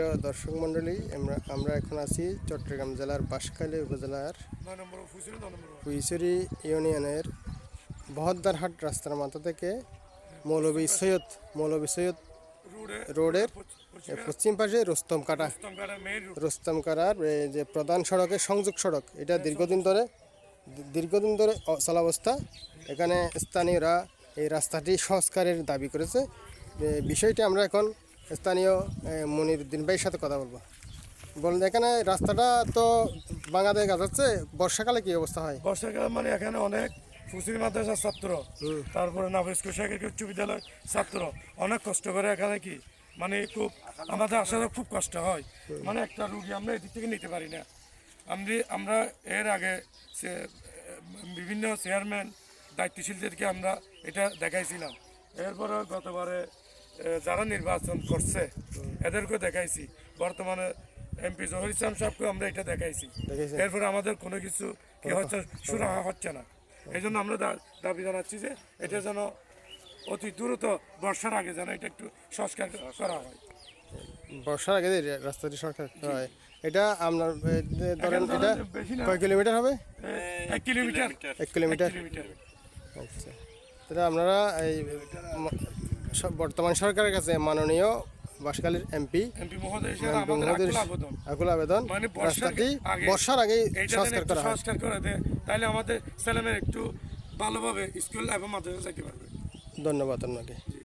প্রিয় দর্শক মণ্ডলী, আমরা এখন আছি চট্টগ্রাম জেলার বাঁশখালী উপজেলার ফুইছড়ি ইউনিয়নের বহদ্দারহাট রাস্তার মাথা থেকে মৌলভী সৈয়দ রোডের পশ্চিম পাশে রোস্তমকাটার যে প্রধান সড়কের সংযোগ সড়ক, এটা দীর্ঘদিন ধরে চলাবস্থা। এখানে স্থানীয়রা এই রাস্তাটি সংস্কারের দাবি করেছে। বিষয়টি আমরা এখন স্থানীয় মনিরুদ্দিন ভাইয়ের সাথে কথা বলবো। বলুন, এখানে রাস্তাটা তো ভাঙা দেখা যাচ্ছে, বর্ষাকালে কি অবস্থা হয়? বর্ষাকালে মানে এখানে অনেক ফুসির মাদ্রাসার ছাত্র, তারপরে নাফিস্কুল শেখের উচ্চ বিদ্যালয়ের ছাত্র অনেক কষ্ট করে এখানে কি মানে খুব আমাদের আসলে খুব কষ্ট হয়। মানে একটা রুগী আমরা এদিক থেকে নিতে পারি না। আমরা এর আগে বিভিন্ন চেয়ারম্যান দায়িত্বশীলদেরকে আমরা এটা দেখাইছিলাম। এরপরে গতবারে যারা নির্বাচন করছে এদেরকে দেখাইছি, বর্তমানে এমপি জহির ইসলাম সাহেবকে আমরা এটা দেখাইছি। এরপরে আমাদের কোনো কিছু কি হচ্ছে সুরাহা হচ্ছে না। এই জন্য আমরা দাবি জানাচ্ছি যে এটা যেন অতি দ্রুত বর্ষার আগে যেন এটা একটু সংস্কার করা হয়। বর্ষার আগে রাস্তাটি সংস্কার করা হয়। এটা আপনার ধরেন এটা কয় কিলোমিটার হবে? 1 কিলোমিটার। 1 কিলোমিটার। আচ্ছা, এটা আপনারা এই বর্তমান সরকারের কাছে মাননীয় বাঁশখালীর এমপি মহোদয়ের আকুল আবেদন, রাস্তাটি বর্ষার আগে সংস্কার করে দেয়, তাহলে আমাদের ছেলেমেয়েরা একটু ভালোভাবে স্কুল এবং মাদ্রাসা যেতে পারবে। ধন্যবাদ আপনাকে।